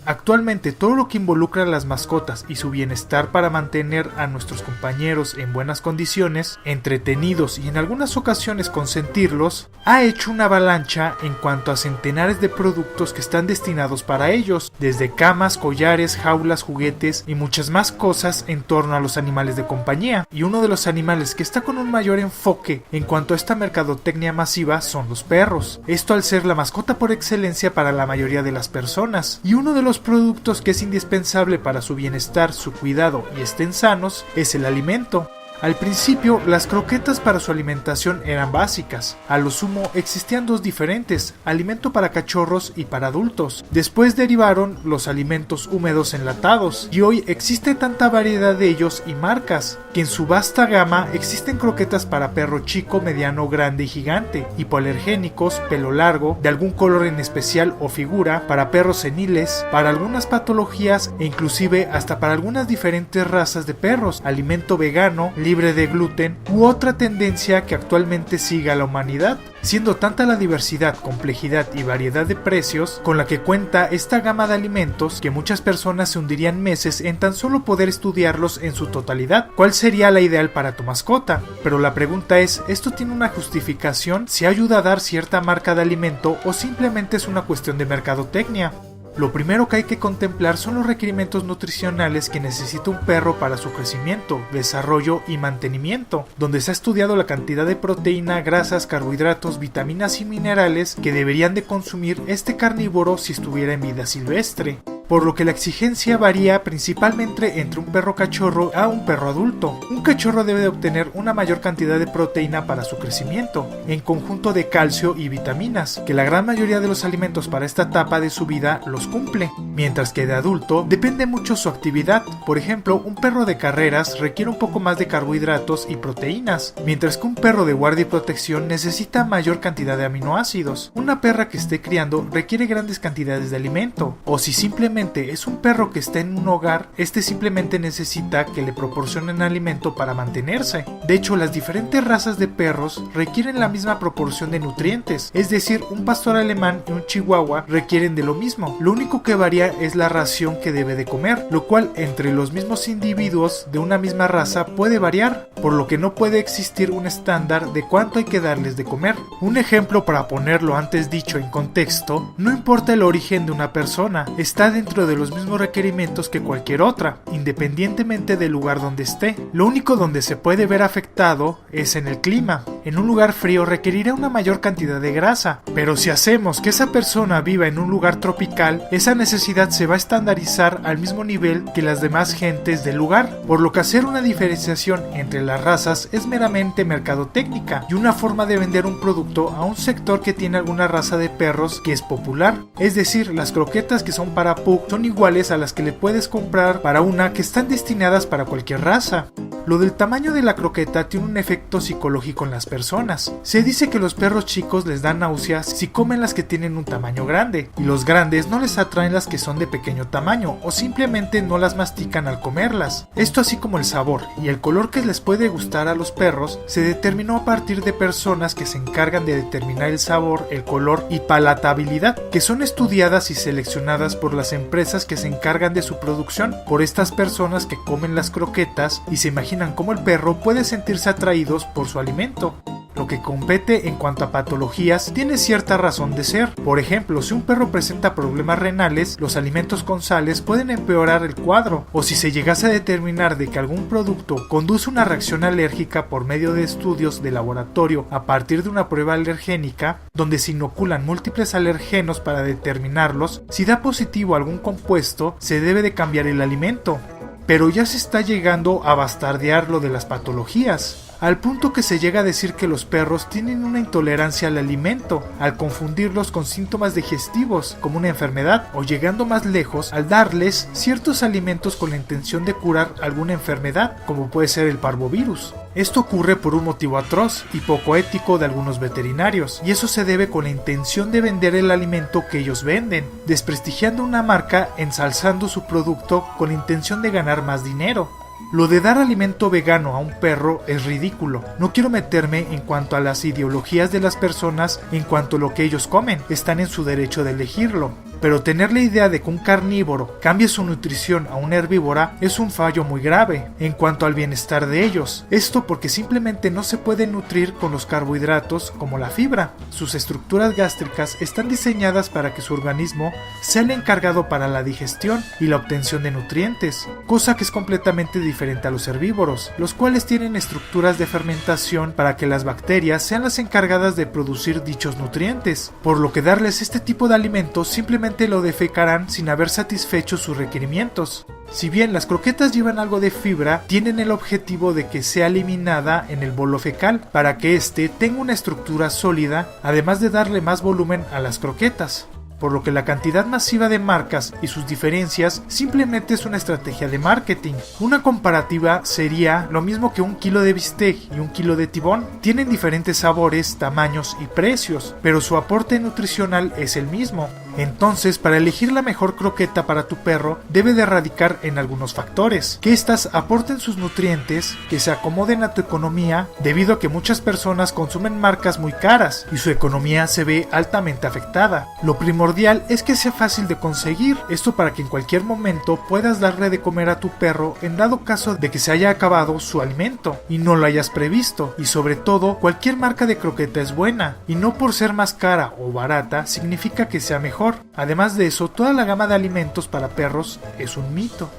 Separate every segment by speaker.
Speaker 1: Actualmente todo lo que involucra a las mascotas y su bienestar para mantener a nuestros compañeros en buenas condiciones, entretenidos y en algunas ocasiones consentirlos, ha hecho una avalancha en cuanto a centenares de productos que están destinados para ellos, desde camas, collares, jaulas, juguetes y muchas más cosas en torno a los animales de compañía. Y uno de los animales que está con un mayor enfoque en cuanto a esta mercadotecnia masiva son los perros. Esto al ser la mascota por excelencia para la mayoría de las personas. Y uno de los productos que es indispensable para su bienestar, su cuidado y estén sanos es el alimento. Al principio, las croquetas para su alimentación eran básicas. A lo sumo existían dos diferentes, alimento para cachorros y para adultos. Después derivaron los alimentos húmedos enlatados, y hoy existe tanta variedad de ellos y marcas, que en su vasta gama existen croquetas para perro chico, mediano, grande y gigante, hipoalergénicos, pelo largo, de algún color en especial o figura, para perros seniles, para algunas patologías e inclusive hasta para algunas diferentes razas de perros, alimento vegano, libre de gluten u otra tendencia que actualmente sigue a la humanidad, siendo tanta la diversidad, complejidad y variedad de precios con la que cuenta esta gama de alimentos que muchas personas se hundirían meses en tan solo poder estudiarlos en su totalidad. ¿Cuál sería la ideal para tu mascota? Pero la pregunta es, ¿esto tiene una justificación? ¿Se ayuda a dar cierta marca de alimento o simplemente es una cuestión de mercadotecnia? Lo primero que hay que contemplar son los requerimientos nutricionales que necesita un perro para su crecimiento, desarrollo y mantenimiento, donde se ha estudiado la cantidad de proteína, grasas, carbohidratos, vitaminas y minerales que deberían de consumir este carnívoro si estuviera en vida silvestre. Por lo que la exigencia varía principalmente entre un perro cachorro a un perro adulto. Un cachorro debe de obtener una mayor cantidad de proteína para su crecimiento, en conjunto de calcio y vitaminas, que la gran mayoría de los alimentos para esta etapa de su vida los cumple, mientras que de adulto depende mucho su actividad. Por ejemplo, un perro de carreras requiere un poco más de carbohidratos y proteínas, mientras que un perro de guardia y protección necesita mayor cantidad de aminoácidos. Una perra que esté criando requiere grandes cantidades de alimento, o si simplemente es un perro que está en un hogar, este simplemente necesita que le proporcionen alimento para mantenerse. De hecho, las diferentes razas de perros requieren la misma proporción de nutrientes, es decir, un pastor alemán y un chihuahua requieren de lo mismo. Lo único que varía es la ración que debe de comer, lo cual entre los mismos individuos de una misma raza puede variar, por lo que no puede existir un estándar de cuánto hay que darles de comer. Un ejemplo para ponerlo antes dicho en contexto, no importa el origen de una persona, está dentro de los mismos requerimientos que cualquier otra, independientemente del lugar donde esté. Lo único donde se puede ver afectado es en el clima. En un lugar frío requerirá una mayor cantidad de grasa, pero si hacemos que esa persona viva en un lugar tropical, esa necesidad se va a estandarizar al mismo nivel que las demás gentes del lugar, por lo que hacer una diferenciación entre las razas es meramente mercadotécnica y una forma de vender un producto a un sector que tiene alguna raza de perros que es popular. Es decir, las croquetas que son para pug son iguales a las que le puedes comprar para una que están destinadas para cualquier raza. Lo del tamaño de la croqueta tiene un efecto psicológico en las personas. Se dice que los perros chicos les dan náuseas si comen las que tienen un tamaño grande, y los grandes no les atraen las que son de pequeño tamaño o simplemente no las mastican al comerlas. Esto así como el sabor y el color que les puede gustar a los perros se determinó a partir de personas que se encargan de determinar el sabor, el color y palatabilidad, que son estudiadas y seleccionadas por las empresas que se encargan de su producción, por estas personas que comen las croquetas y se imaginan cómo el perro puede sentirse atraídos por su alimento. Lo que compete en cuanto a patologías tiene cierta razón de ser. Por ejemplo, si un perro presenta problemas renales, los alimentos con sales pueden empeorar el cuadro, o si se llegase a determinar de que algún producto conduce una reacción alérgica por medio de estudios de laboratorio a partir de una prueba alergénica, donde se inoculan múltiples alergenos para determinarlos, si da positivo algún compuesto, se debe de cambiar el alimento. Pero ya se está llegando a bastardear lo de las patologías, al punto que se llega a decir que los perros tienen una intolerancia al alimento, al confundirlos con síntomas digestivos, como una enfermedad, o llegando más lejos, al darles ciertos alimentos con la intención de curar alguna enfermedad, como puede ser el parvovirus. Esto ocurre por un motivo atroz y poco ético de algunos veterinarios, y eso se debe con la intención de vender el alimento que ellos venden, desprestigiando una marca, ensalzando su producto con la intención de ganar más dinero. Lo de dar alimento vegano a un perro es ridículo. No quiero meterme en cuanto a las ideologías de las personas en cuanto a lo que ellos comen, están en su derecho de elegirlo. pero tener la idea de que un carnívoro cambie su nutrición a una herbívora es un fallo muy grave en cuanto al bienestar de ellos. Esto porque simplemente no se pueden nutrir con los carbohidratos como la fibra. Sus estructuras gástricas están diseñadas para que su organismo sea el encargado para la digestión y la obtención de nutrientes, cosa que es completamente diferente a los herbívoros, los cuales tienen estructuras de fermentación para que las bacterias sean las encargadas de producir dichos nutrientes, por lo que darles este tipo de alimentos simplemente lo defecarán sin haber satisfecho sus requerimientos. Si bien las croquetas llevan algo de fibra, tienen el objetivo de que sea eliminada en el bolo fecal para que éste tenga una estructura sólida, además de darle más volumen a las croquetas. Por lo que la cantidad masiva de marcas y sus diferencias simplemente es una estrategia de marketing. Una comparativa sería lo mismo que un kilo de bistec y un kilo de tibón. Tienen diferentes sabores, tamaños y precios, pero su aporte nutricional es el mismo. Entonces, para elegir la mejor croqueta para tu perro, debe de radicar en algunos factores: que éstas aporten sus nutrientes, que se acomoden a tu economía, debido a que muchas personas consumen marcas muy caras y su economía se ve altamente afectada. Lo primordial es que sea fácil de conseguir, esto para que en cualquier momento puedas darle de comer a tu perro en dado caso de que se haya acabado su alimento y no lo hayas previsto. Y sobre todo, cualquier marca de croqueta es buena, y no por ser más cara o barata significa que sea mejor. Además de eso, toda la gama de alimentos para perros es un mito.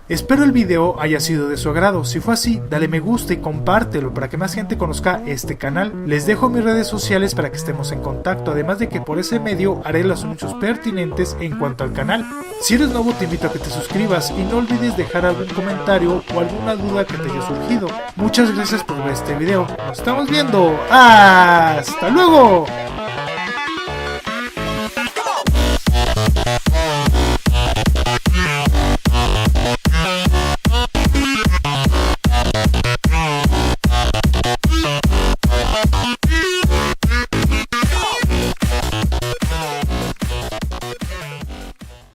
Speaker 1: Espero el video haya sido de su agrado. Si fue así, dale me gusta y compártelo para que más gente conozca este canal. Les dejo mis redes sociales para que estemos en contacto, además de que por ese medio haré los anuncios pertinentes en cuanto al canal. Si eres nuevo, te invito a que te suscribas y no olvides dejar algún comentario o alguna duda que te haya surgido. Muchas gracias por ver este video. Nos estamos viendo. ¡Hasta luego!